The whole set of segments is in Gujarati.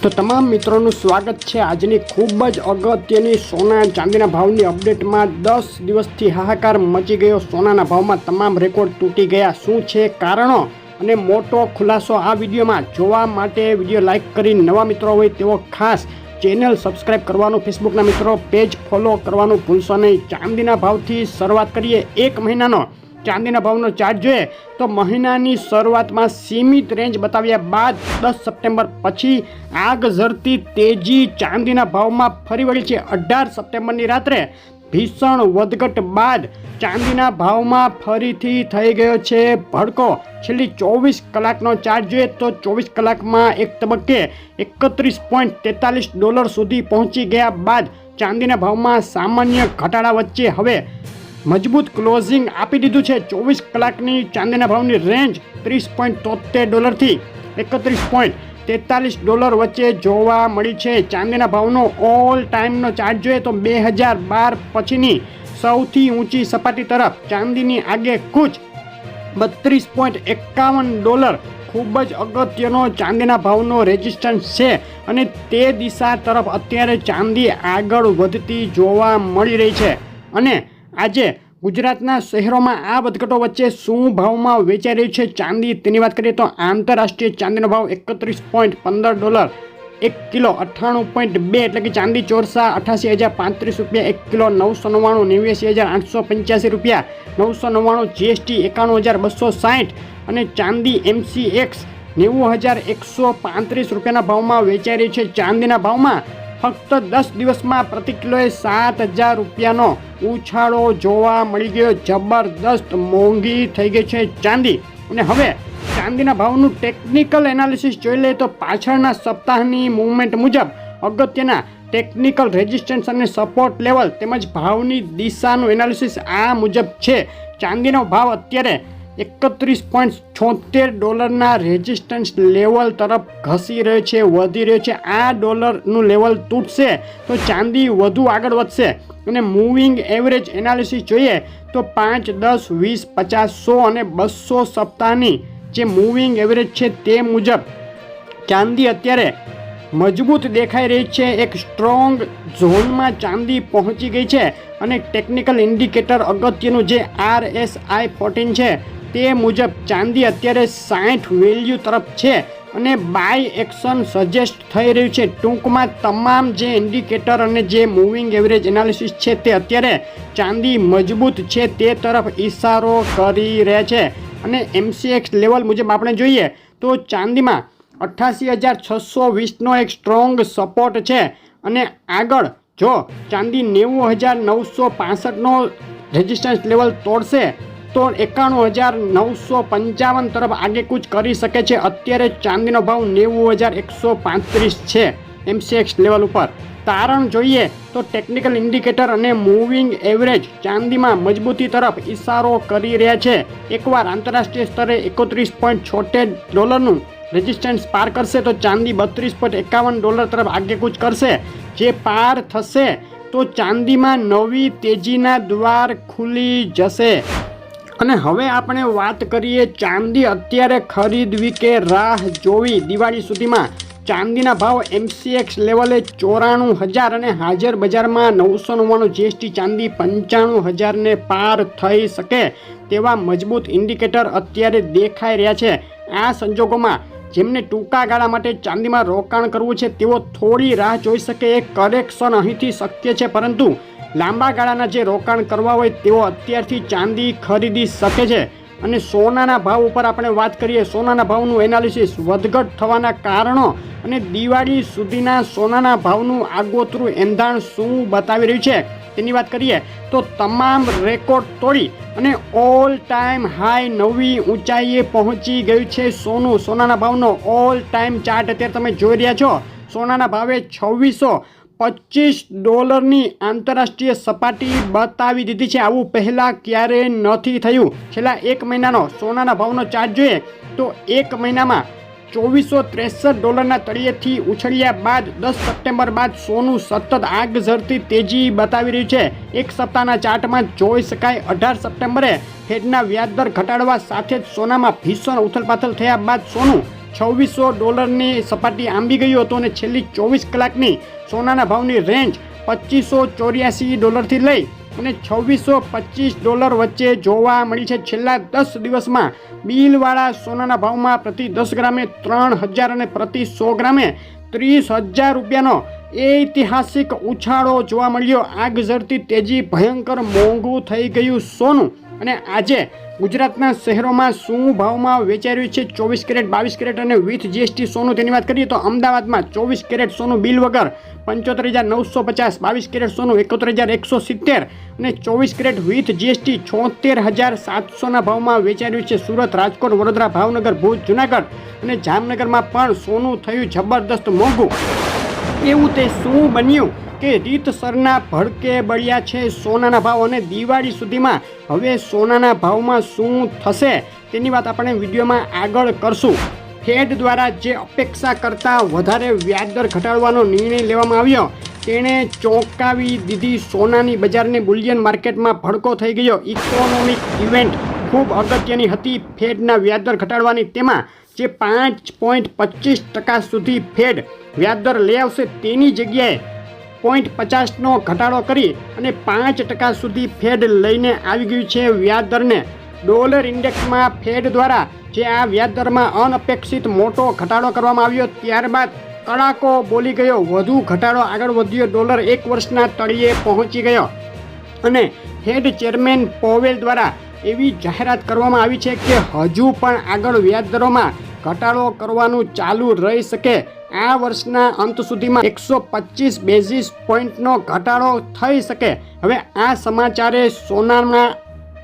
તો તમામ મિત્રોનું સ્વાગત છે આજની ખૂબ જ અગત્યની સોના ચાંદીના ભાવની અપડેટમાં। 10 દિવસથી હાહાકાર મચી ગયો સોનાના ભાવમાં, તમામ રેકોર્ડ તૂટી ગયા। શું છે કારણો અને મોટો ખુલાસો આ વિડીયોમાં જોવા માટે વિડીયો લાઇક કરી નવા મિત્રો હોય તેઓ ખાસ ચેનલ સબસ્ક્રાઇબ કરવાનું, ફેસબુકના મિત્રો પેજ ફોલો કરવાનું ભૂલશો નહીં। ચાંદીના ભાવથી શરૂઆત કરીએ। એક મહિનાનો ચાંદીના ભાવનો ચાર્ટ જોઈએ તો મહિનાની શરૂઆતમાં સીમિત રેન્જ બતાવ્યા બાદ 10 સપ્ટેમ્બર પછી આગ ઝરતી તેજી ચાંદીના ભાવમાં ફરી વળી છે। 18 સપ્ટેમ્બરની રાત્રે ભીષણ વધઘટ બાદ ચાંદીના ભાવમાં ફરીથી થઈ ગયો છે ભડકો। છેલ્લી 24 કલાકનો ચાર્ટ જોઈએ તો 24 કલાકમાં એક તબક્કે $31.43 સુધી પહોંચી ગયા બાદ ચાંદીના ભાવમાં સામાન્ય ઘટાડા વચ્ચે હવે મજબૂત ક્લોઝિંગ આપી દીધું છે। 24 કલાકની ચાંદીના ભાવની રેન્જ $30.73 થી $31.43 વચ્ચે જોવા મળી છે। ચાંદીના ભાવનો ઓલ ટાઈમનો ચાર્ટ જોઈએ તો 2012 પછીની સૌથી ઊંચી સપાટી તરફ ચાંદીની આગે કૂચ $32.51 ખૂબ જ અગત્યનો ચાંદીના ભાવનો રેઝિસ્ટન્સ છે અને તે દિશા તરફ અત્યારે ચાંદી આગળ વધતી જોવા મળી રહી છે। અને આજે ગુજરાતના શહેરોમાં આ વધઘટો વચ્ચે શું ભાવમાં વેચાઈ રહ્યું છે ચાંદી તેની વાત કરીએ તો આંતરરાષ્ટ્રીય ચાંદીનો ભાવ $31.15 1 કિલો 98.2 એટલે કે ચાંદી ચોરસા $88,035 1 કિલો 999 $89,885 999 જીએસટી $91,260 અને ચાંદી MCX $90,135 ભાવમાં વેચાઈ રહી છે। ચાંદીના ભાવમાં ફક્ત 10 દિવસમાં પ્રતિ કિલોએ $7,000નો ઉછાળો જોવા મળી ગયો। જબરદસ્ત મોંઘી થઈ ગઈ છે ચાંદી। અને હવે ચાંદીના ભાવનું ટેકનિકલ એનાલિસિસ જોઈ લઈએ તો પાછળના સપ્તાહની મૂવમેન્ટ મુજબ અગત્યના ટેકનિકલ રેઝિસ્ટન્સ અને સપોર્ટ લેવલ તેમજ ભાવની દિશાનું એનાલિસિસ આ મુજબ છે। ચાંદીનો ભાવ અત્યારે $31.76 રેઝિસ્ટન્સ લેવલ તરફ ઘસી રહ્યો છે, વધી રહ્યો છે। આ ડોલરનું લેવલ તૂટશે તો ચાંદી વધુ આગળ વધશે। અને મૂવિંગ એવરેજ એનાલિસિસ જોઈએ તો 5, 10, 20, 50, 100 અને 200 સપ્તાહની જે મૂવિંગ એવરેજ છે તે મુજબ ચાંદી અત્યારે મજબૂત દેખાઈ રહી છે। એક સ્ટ્રોંગ ઝોનમાં ચાંદી પહોંચી ગઈ છે અને ટેકનિકલ ઇન્ડિકેટર અગત્યનું જે RSI 14 છે તે મુજબ ચાંદી અત્યારે 60 વેલ્યુ તરફ છે અને બાય એક્શન સજેસ્ટ થઈ રહ્યું છે। ટૂંકમાં તમામ જે ઇન્ડિકેટર અને જે મૂવિંગ એવરેજ એનાલિસિસ છે તે અત્યારે ચાંદી મજબૂત છે તે તરફ ઇશારો કરી રહ્યા છે। અને MCX લેવલ મુજબ આપણે જોઈએ તો ચાંદીમાં 88,620નો એક સ્ટ્રોંગ સપોર્ટ છે અને આગળ જો ચાંદી 90,965નો રેઝિસ્ટન્સ લેવલ તોડશે તો 91,955 તરફ આગેકૂચ કરી શકે છે। અત્યારે ચાંદીનો ભાવ 90,135 છે MCX લેવલ ઉપર। તારણ જોઈએ તો ટેકનિકલ ઇન્ડિકેટર અને મૂવિંગ એવરેજ ચાંદીમાં મજબૂતી તરફ ઇશારો કરી રહ્યા છે। એકવાર આંતરરાષ્ટ્રીય સ્તરે $31.76નું રેઝિસ્ટન્સ પાર કરશે તો ચાંદી $32.51 તરફ આગેકૂચ કરશે। જે પાર થશે તો ચાંદીમાં નવી તેજીના દ્વાર ખુલી જશે। અને હવે આપણે વાત કરીએ ચાંદી અત્યારે ખરીદવી કે રાહ જોવી। દિવાળી સુધીમાં ચાંદીના ભાવ MCX લેવલે 94,000 અને હાજર બજારમાં 999 જીએસટી ચાંદી 95,000ને પાર થઈ શકે તેવા મજબૂત ઇન્ડિકેટર અત્યારે દેખાઈ રહ્યા છે। આ સંજોગોમાં જેમને ટૂંકા ગાળા માટે ચાંદીમાં રોકાણ કરવું છે તેઓ થોડી રાહ જોઈ શકે। એક કરેક્શન અહીંથી શક્ય છે, પરંતુ લાંબા ગાળાના જે રોકાણ કરવા હોય તેઓ અત્યારથી ચાંદી ખરીદી શકે છે। અને સોનાના ભાવ ઉપર આપણે વાત કરીએ। સોનાના ભાવનું એનાલિસિસ, વધઘટ થવાના કારણો અને દિવાળી સુધીના સોનાના ભાવનું આગોતરું એંધાણ શું બતાવી રહ્યું છે તેની વાત કરીએ તો તમામ રેકોર્ડ તોડી અને ઓલ ટાઈમ હાઈ નવી ઊંચાઈએ પહોંચી ગયું છે સોનું। સોનાના ભાવનો ઓલ ટાઈમ ચાર્ટ અત્યારે તમે જોઈ રહ્યા છો। સોનાના ભાવે $2,625ની આંતરરાષ્ટ્રીય સપાટી બતાવી દીધી છે। આવું પહેલાં ક્યારેય નથી થયું। છેલ્લા એક મહિનાનો સોનાના ભાવનો ચાર્ટ જોઈએ તો એક મહિનામાં $2,463ના તળિયેથી ઉછળ્યા બાદ 10 સપ્ટેમ્બર બાદ સોનું સતત આગ ઝરતી તેજી બતાવી રહ્યું છે। એક સપ્તાહના ચાર્ટમાં જોઈ શકાય 18 સપ્ટેમ્બરે ફેડના વ્યાજદર ઘટાડવા સાથે જ સોનામાં ભીષણ ઉથલપાથલ થયા બાદ સોનું $2600ની સપાટી આંબી ગયું હતું અને છેલ્લી 24 કલાકની સોનાના ભાવની રેન્જ $2584થી લઈ અને $2625 વચ્ચે જોવા મળી છે. છેલ્લા 10 દિવસમાં બિલવાળા સોનાના ભાવમાં પ્રતિ 10 ગ્રામે 3000 અને પ્રતિ 100 ગ્રામે 30,000 રૂપિયાનો ઐતિહાસિક ઉછાળો જોવા મળ્યો. આગ ઝરતી તેજી, ભયંકર મોંઘું થઈ ગયું સોનું. અને આજે ગુજરાતના શહેરોમાં શું ભાવમાં વેચાઈ રહ્યું છે 24 કેરેટ, 22 કેરેટ અને વિથ જીએસટી સોનું, તેની વાત કરીએ તો અમદાવાદમાં 24 કેરેટ સોનું બિલ વગર 75,950, 22 કેરેટ સોનું 71,170 અને 24 કેરેટ વિથ જીએસટી 76,700ના ભાવમાં વેચાઈ રહ્યું છે. સુરત, રાજકોટ, વડોદરા, ભાવનગર, ભુજ, જુનાગઢ અને જામનગરમાં પણ સોનું થયું જબરદસ્ત મોંઘું. એવું તે શું બન્યું કે રીતસરના ભડકે બળ્યા છે સોનાના ભાવ અને દિવાળી સુધીમાં હવે સોનાના ભાવમાં શું થશે તેની વાત આપણે વિડીયોમાં આગળ કરશું. ફેડ દ્વારા જે અપેક્ષા કરતાં વધારે વ્યાજદર ઘટાડવાનો નિર્ણય લેવામાં આવ્યો તેણે ચોંકાવી દીધી સોનાની બજારને. બુલિયન માર્કેટમાં ભડકો થઈ ગયો. ઇકોનોમિક ઇવેન્ટ ખૂબ અગત્યની હતી ફેડના વ્યાજદર ઘટાડવાની. તેમાં જે 5.25% સુધી ફેડ વ્યાજદર લઈ આવશે તેની જગ્યાએ 0.50નો ઘટાડો કરી અને 5% સુધી ફેડ લઈને આવી ગયું છે વ્યાજદરને. ડોલર ઇન્ડેક્સમાં ફેડ દ્વારા જે આ વ્યાજદરમાં અનપેક્ષિત મોટો ઘટાડો કરવામાં આવ્યો ત્યારબાદ કડાકો બોલી ગયો. વધુ ઘટાડો આગળ વધ્યો. ડોલર 1 વર્ષના તળિયે પહોંચી ગયો અને ફેડ ચેરમેન પોવેલ દ્વારા એવી જાહેરાત કરવામાં આવી છે કે હજુ પણ આગળ વ્યાજદરોમાં ઘટાડો કરવાનું ચાલુ રહી શકે. આ વર્ષના અંત સુધીમાં 125 બેઝિસ પોઈન્ટનો ઘટાડો થઈ શકે. હવે આ સમાચારે સોનામાં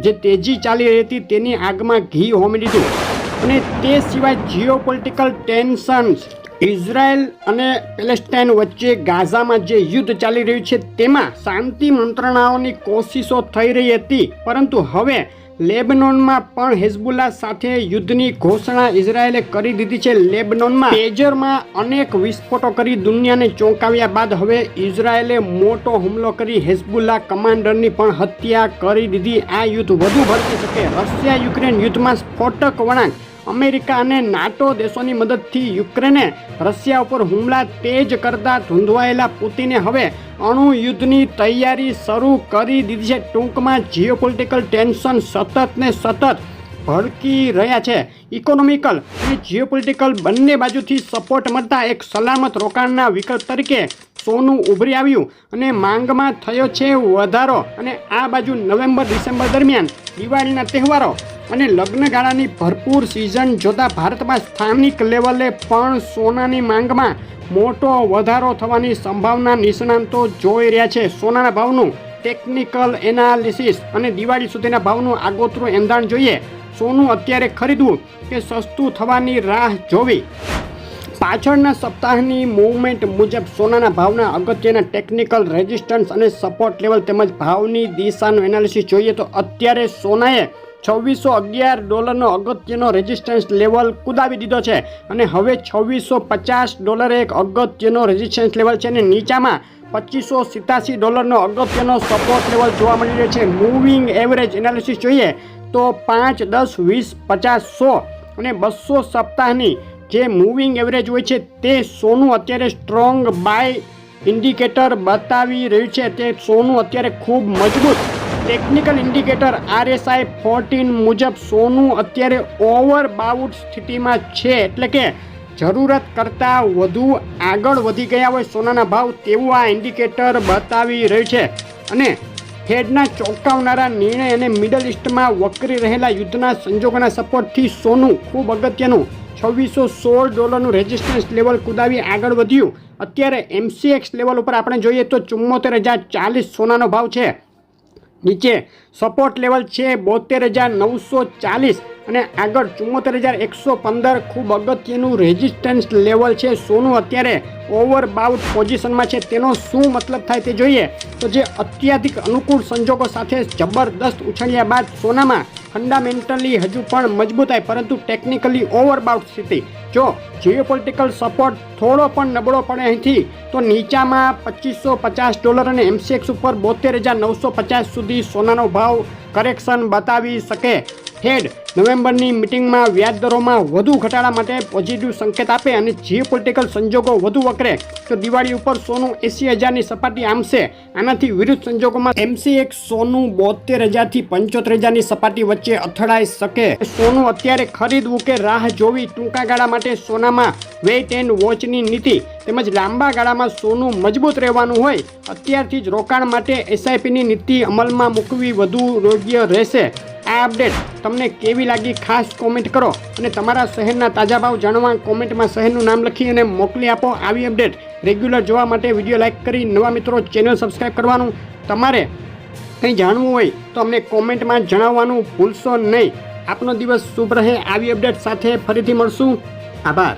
જે તેજી ચાલી રહી હતી તેની આગમાં ઘી હોમી દીધું. અને તે સિવાય જીઓપોલિટિકલ ટેન્શન્સ, ઇઝરાયલ અને પેલેસ્ટાઇન વચ્ચે ગાઝામાં જે યુદ્ધ ચાલી રહ્યું છે તેમાં શાંતિ મંત્રણાઓની કોશિશો થઈ રહી હતી, પરંતુ હવે લેબનોનમાં પણ હિઝબુલ્લા સાથે યુદ્ધની ઘોષણા ઇઝરાયેલે કરી દીધી છે. લેબનોનમાં પેજરમાં અનેક વિસ્ફોટો કરી દુનિયાને ચોંકાવ્યા બાદ હવે ઇઝરાયેલે મોટો હુમલો કરી હિઝબુલ્લા કમાન્ડરની પણ હત્યા કરી દીધી. આ યુદ્ધ વધુ ભડકી શકે. રશિયા યુક્રેન યુદ્ધમાં સ્ફોટક વળાંક. અમેરિકા અને નાટો દેશોની મદદથી યુક્રેને રશિયા ઉપર હુમલા તેજ કરતા ધૂંધવાયેલા પુતિને હવે અણુ યુદ્ધની તૈયારી શરૂ કરી દીધી છે. ટૂંકમાં જીઓપોલિટિકલ ટેન્શન સતત ને સતત ભડકી રહ્યા છે. ઇકોનોમિકલ અને જીઓપોલિટિકલ બંને બાજુથી સપોર્ટ મળતા એક સલામત રોકાણના વિકલ્પ તરીકે સોનું ઉભરી આવ્યું અને માંગમાં થયો છે વધારો. અને આ બાજુ નવેમ્બર ડિસેમ્બર દરમિયાન દિવાળીના તહેવારો અને લગ્નગાળાની ભરપૂર સિઝન જોતા ભારતમાં સ્થાનિક લેવલે પણ સોનાની માંગમાં મોટો વધારો થવાની સંભાવના નિષ્ણાંતો જોઈ રહ્યા છે. સોનાના ભાવનું ટેકનિકલ એનાલિસિસ અને દિવાળી સુધીના ભાવનું આગોતરું એંધાણ જોઈએ. સોનું અત્યારે ખરીદવું કે સસ્તું થવાની રાહ જોવી? પાછળના સપ્તાહની મૂવમેન્ટ મુજબ સોનાના ભાવના અગત્યના ટેકનિકલ રેઝિસ્ટન્સ અને સપોર્ટ લેવલ તેમજ ભાવની દિશાનું એનાલિસિસ જોઈએ તો અત્યારે સોનાએ $2611નો અગત્યનો રેઝિસ્ટન્સ લેવલ કુદાવી દીધો છે અને હવે $2650 એક અગત્યનો રેઝિસ્ટન્સ લેવલ છે અને નીચામાં $2587નો અગત્યનો સપોર્ટ લેવલ જોવા મળી રહ્યો છે. મૂવિંગ એવરેજ એનાલિસિસ જોઈએ તો 5, 10, 20, 50, 100 અને 200 સપ્તાહની જે મૂવિંગ એવરેજ હોય છે તે સોનું અત્યારે સ્ટ્રોંગ બાય ઇન્ડિકેટર બતાવી રહ્યું છે. તે સોનું અત્યારે ખૂબ મજબૂત ટેકનિકલ ઇન્ડિકેટર RSI 14 મુજબ સોનું અત્યારે ઓવરબાઉટ સ્થિતિમાં છે, એટલે કે જરૂરત કરતાં વધુ આગળ વધી ગયા હોય સોનાના ભાવ તેવું આ ઇન્ડિકેટર બતાવી રહ્યું છે. અને ફેડના ચોંકાવનારા નિર્ણય અને મિડલ ઇસ્ટમાં વકરી રહેલા યુદ્ધના સંજોગોના સપોર્ટથી સોનું ખૂબ અગત્યનું $2616નું રેઝિસ્ટન્સ લેવલ કુદાવી આગળ વધ્યું. અત્યારે MCX લેવલ ઉપર આપણે જોઈએ તો 74,040 સોનાનો ભાવ છે. નીચે સપોર્ટ લેવલ છે 72,940 અને આગળ 74,115 ખૂબ અગત્યનું રેઝિસ્ટન્સ લેવલ છે. સોનું અત્યારે ઓવરબાઉટ પોઝિશનમાં છે. તેનો શું મતલબ થાય તે જોઈએ તો જે અત્યાધિક અનુકૂળ સંજોગો સાથે જબરદસ્ત ઉછળ્યા બાદ સોનામાં ફંડામેન્ટલી હજુ પણ મજબૂતાઈ પરંતુ ટેકનિકલી ઓવરબાઉટ સ્થિતિ. જો જીઓપોલિટિકલ સપોર્ટ થોડો પણ નબળો પડે અહીંથી તો નીચામાં $2550 અને MCX ઉપર 72,950 સુધી સોનાનો ભાવ કરેક્શન બતાવી શકે. ફેડ નવેમ્બરની મિટિંગમાં વ્યાજદરોમાં વધુ ઘટાડા માટે પોઝિટિવ સંકેત આપે અને જીઓપોલિટિકલ સંજોગો વધુ વકરે તો દિવાળી ઉપર સોનું 80,000ની સપાટી આંબશે. આનાથી વિરુદ્ધ સંજોગોમાં MCX સોનું 72,000થી 75,000ની સપાટી વચ્ચે અથડાઈ શકે. સોનું અત્યારે ખરીદવું કે રાહ જોવી? ટૂંકા ગાળા માટે સોનામાં વેઇટ એન્ડ વોચની નીતિ તેમજ લાંબા ગાળામાં સોનું મજબૂત રહેવાનું હોય અત્યારથી જ રોકાણ માટે SIPની નીતિ અમલમાં મૂકવી વધુ યોગ્ય રહેશે. આ અપડેટ તમને કેવી લાગી ખાસ કોમેન્ટ કરો અને તમારા શહેરના તાજા ભાવ જાણવા કોમેન્ટમાં શહેરનું નામ લખી અને મોકલી આપો. આવી અપડેટ રેગ્યુલર જોવા માટે વિડીયો લાઇક કરી નવા મિત્રો ચેનલ સબસ્ક્રાઈબ કરવાનું. તમારે કંઈ જાણવું હોય તો અમને કોમેન્ટમાં જણાવવાનું ભૂલશો નહીં. આપનો દિવસ શુભ રહે. આવી અપડેટ સાથે ફરીથી મળશું. આભાર.